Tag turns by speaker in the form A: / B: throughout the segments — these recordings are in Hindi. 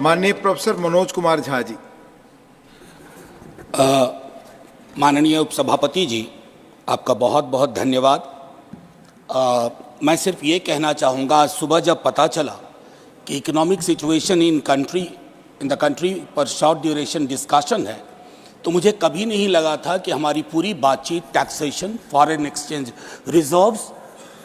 A: माननीय प्रोफेसर मनोज कुमार झा जी।
B: माननीय उपसभापति जी, आपका बहुत बहुत धन्यवाद। मैं सिर्फ ये कहना चाहूँगा, आज सुबह जब पता चला कि economic situation in the country पर शॉर्ट ड्यूरेशन डिस्कशन है, तो मुझे कभी नहीं लगा था कि हमारी पूरी बातचीत टैक्सेशन, फॉरेन एक्सचेंज रिजर्व्स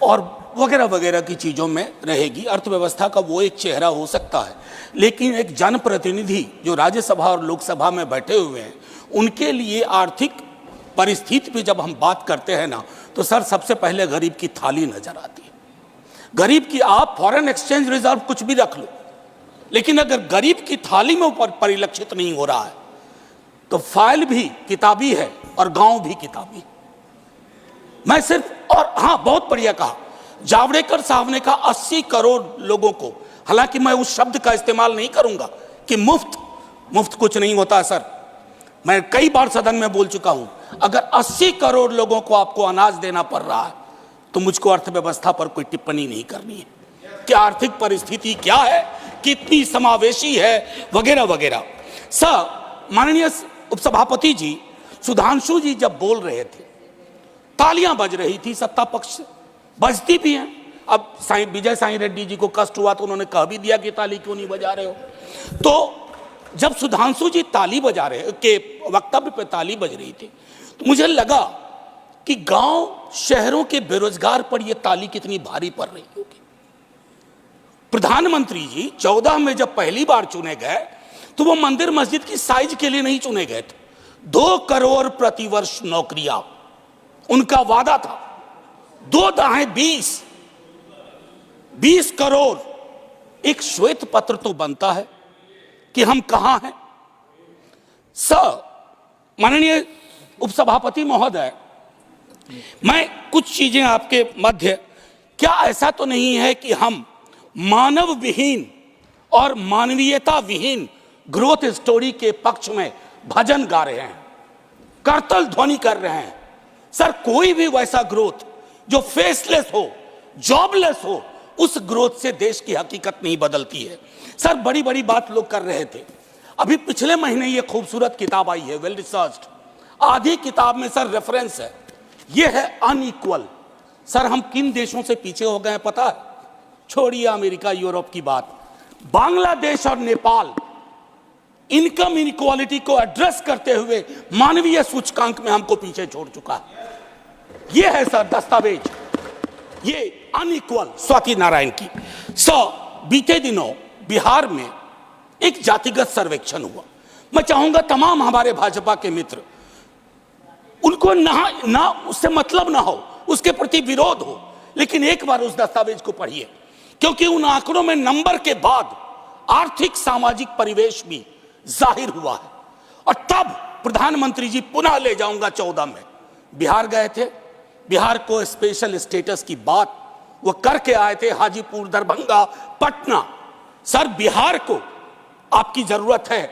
B: और वगैरह वगैरह की चीज़ों में रहेगी। अर्थव्यवस्था का वो एक चेहरा हो सकता है, लेकिन एक जनप्रतिनिधि जो राज्यसभा और लोकसभा में बैठे हुए हैं, उनके लिए आर्थिक परिस्थिति पे जब हम बात करते हैं ना, तो सर सबसे पहले गरीब की थाली नजर आती है। गरीब की, आप फॉरेन एक्सचेंज रिजर्व कुछ भी रख लो, लेकिन अगर गरीब की थाली में ऊपर परिलक्षित नहीं हो रहा है तो फाइल भी किताबी है और गांव भी किताबी। मैं सिर्फ, और हाँ, बहुत बढ़िया कहा जावड़ेकर साहब ने कहा 80 करोड़ लोगों को, हालांकि मैं उस शब्द का इस्तेमाल नहीं करूंगा कि मुफ्त कुछ नहीं होता सर। मैं कई बार सदन में बोल चुका हूं, अगर 80 करोड़ लोगों को आपको अनाज देना पड़ रहा है तो मुझको अर्थव्यवस्था पर कोई टिप्पणी नहीं करनी है कि आर्थिक परिस्थिति क्या है, कितनी समावेशी है, वगैरह वगैरह। सर, माननीय उपसभापति जी, सुधांशु जी जब बोल रहे थे, तालियां बज रही थी सत्ता पक्ष से, बजती भी हैं। अब विजय साई रेड्डी जी को कष्ट हुआ तो उन्होंने कह भी दिया कि ताली क्यों नहीं बजा रहे हो। तो जब सुधांशु जी ताली बजा रहे के वक्तव्य पे ताली बज रही थी, तो मुझे लगा कि गांव शहरों के बेरोजगार पर यह ताली कितनी भारी पड़ रही होगी। प्रधानमंत्री जी 14 में जब पहली बार चुने गए तो वो मंदिर मस्जिद की साइज के लिए नहीं चुने गए थे। 2 करोड़ प्रतिवर्ष नौकरियां उनका वादा था। 2 दाहें 20 करोड़। एक श्वेत पत्र तो बनता है कि हम कहां हैं। सर, माननीय उपसभापति महोदय, मैं कुछ चीजें आपके मध्य, क्या ऐसा तो नहीं है कि हम मानव विहीन और मानवीयता विहीन ग्रोथ स्टोरी के पक्ष में भजन गा रहे हैं, करतल ध्वनि कर रहे हैं? सर, कोई भी वैसा ग्रोथ जो फेसलेस हो, जॉबलेस हो, उस ग्रोथ से देश की हकीकत नहीं बदलती है। सर, बड़ी बड़ी बात लोग कर रहे थे। अभी पिछले महीने ये खूबसूरत किताब आई है, वेल रिसर्च्ड। आधी किताब में सर रेफरेंस है, ये है अनइक्वल। सर, हम किन देशों से पीछे हो गए हैं पता है? छोड़िए अमेरिका यूरोप की बात, बांग्लादेश और नेपाल इनकम इनइक्वालिटी को एड्रेस करते हुए मानवीय सूचकांक में हमको पीछे छोड़ चुका है। ये है सर दस्तावेज, ये अनइक्वल स्वाति नारायण की। बीते दिनों बिहार में एक जातिगत सर्वेक्षण हुआ। मैं चाहूंगा तमाम हमारे भाजपा के मित्र, उनको ना उससे मतलब ना हो, उसके प्रति विरोध हो, लेकिन एक बार उस दस्तावेज को पढ़िए, क्योंकि उन आंकड़ों में नंबर के बाद आर्थिक सामाजिक परिवेश भी जाहिर हुआ है। और तब प्रधानमंत्री जी, पुनः ले जाऊंगा 14 में बिहार गए थे, बिहार को स्पेशल स्टेटस की बात वो करके आए थे, हाजीपुर, दरभंगा, पटना। सर, बिहार को आपकी जरूरत है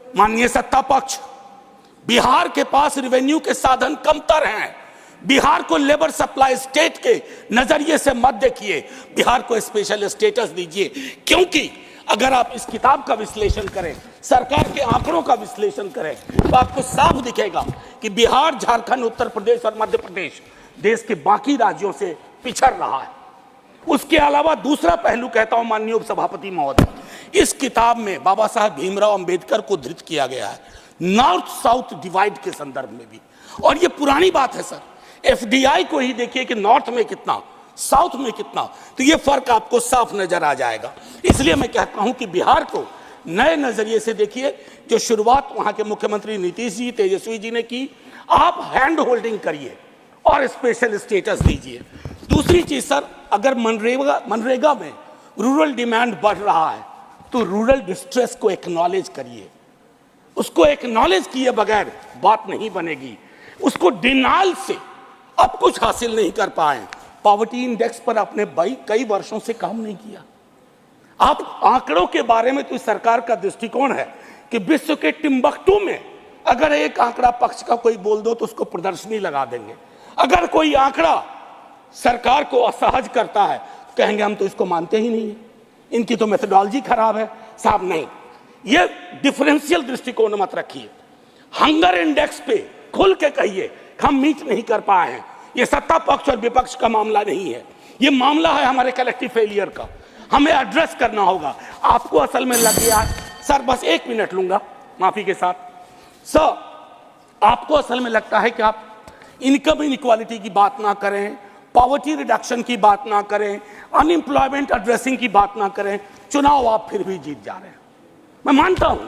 B: माननीय सत्ता पक्ष। बिहार के पास रेवेन्यू के साधन कमतर हैं। बिहार को लेबर सप्लाई स्टेट के नजरिए से मत देखिए, बिहार को स्पेशल स्टेटस दीजिए। क्योंकि अगर आप इस किताब का विश्लेषण करें, सरकार के आंकड़ों का विश्लेषण करें, तो आपको साफ दिखेगा कि बिहार, झारखंड, उत्तर प्रदेश और मध्य प्रदेश देश के बाकी राज्यों से पिछड़ रहा है। उसके अलावा दूसरा पहलू कहता हूं माननीय उपसभापति महोदय, इस किताब में बाबा साहब भीमराव अंबेडकर को धृत किया गया है नॉर्थ साउथ डिवाइड के संदर्भ में भी। और ये पुरानी बात है सर, एफडीआई को ही देखिए कि नॉर्थ में कितना, साउथ में कितना, तो ये फर्क आपको साफ नजर आ जाएगा। इसलिए मैं कहता हूं कि बिहार को नए नजरिए से देखिए। जो शुरुआत वहां के मुख्यमंत्री नीतीश जी, तेजस्वी जी ने की, आप हैंड होल्डिंग करिए और स्पेशल स्टेटस दीजिए। दूसरी चीज सर, अगर मनरेगा में रूरल डिमांड बढ़ रहा है तो रूरल डिस्ट्रेस को एक्नॉलेज करिए। उसको एक्नॉलेज किए बगैर बात नहीं बनेगी। उसको डिनाइल से अब कुछ हासिल नहीं कर पाए। पॉवर्टी इंडेक्स पर आपने कई वर्षों से काम नहीं किया। आप आंकड़ों के बारे में, तो सरकार का दृष्टिकोण है कि विश्व के टिम्बकटू में अगर एक आंकड़ा पक्ष का कोई बोल दो तो उसको प्रदर्शनी लगा देंगे। अगर कोई आंकड़ा सरकार को असहज करता है तो कहेंगे हम तो इसको मानते ही नहीं है, इनकी तो मेथोडोलॉजी खराब है। साहब नहीं, ये डिफरेंशियल दृष्टिकोण मत रखिए। हंगर इंडेक्स पे खुल के कहिए हम मीट नहीं कर पाए हैं। ये सत्ता पक्ष और विपक्ष का मामला नहीं है, ये मामला है हमारे कलेक्टिव फेलियर का। हमें एड्रेस करना होगा। आपको असल में लग गया सर, बस 1 मिनट लूंगा माफी के साथ। सर, आपको असल में लगता है कि आप इनकम इनइक्वालिटी की बात ना करें, पॉवर्टी रिडक्शन की बात ना करें, अनएम्प्लॉयमेंट एड्रेसिंग की बात ना करें, चुनाव आप फिर भी जीत जा रहे हैं। मैं मानता हूं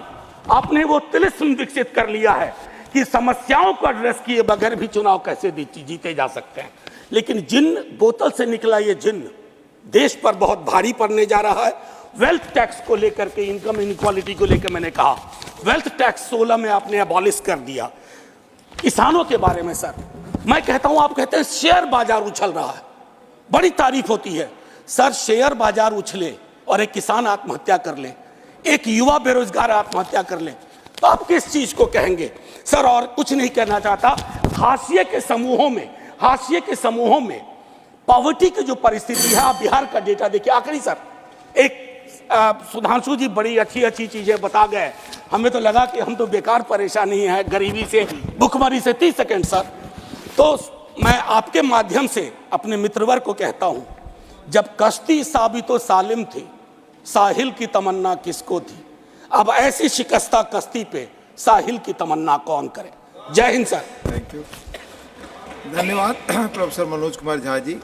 B: आपने वो तिलिस्म विकसित कर लिया है कि समस्याओं को एड्रेस किए बगैर भी चुनाव कैसे जीते जा सकते हैं। लेकिन जिन बोतल से निकला ये जिन देश पर बहुत भारी पड़ने जा रहा है। वेल्थ टैक्स को लेकर के, इनकम इनइक्वालिटी को लेकर मैंने कहा वेल्थ टैक्स 16 में आपने अबॉलिश कर दिया। किसानों के बारे में सर मैं कहता हूं, आप कहते हैं शेयर बाजार उछल रहा है, बड़ी तारीफ होती है। सर, शेयर बाजार उछले और एक किसान आत्महत्या कर ले, एक युवा बेरोजगार आत्महत्या कर ले, तो आप किस चीज को कहेंगे सर? और कुछ नहीं कहना चाहता। हाशिए के समूहों में पॉवर्टी की जो परिस्थिति है, आप बिहार का डेटा देखिए। आखिरी सर, एक सुधांशु जी बड़ी अच्छी चीजें बता गए, हमें तो लगा कि हम तो बेकार परेशानी है गरीबी से, भुखमरी से। 30 सेकंड सर। तो मैं आपके माध्यम से अपने मित्रवर को कहता हूं, जब कश्ती साबितो सालिम थी, साहिल की तमन्ना किसको थी? अब ऐसी शिकस्ता कश्ती पे साहिल की तमन्ना कौन करे? जय हिंद सर।
A: थैंक यू, धन्यवाद प्रोफेसर मनोज कुमार झा जी।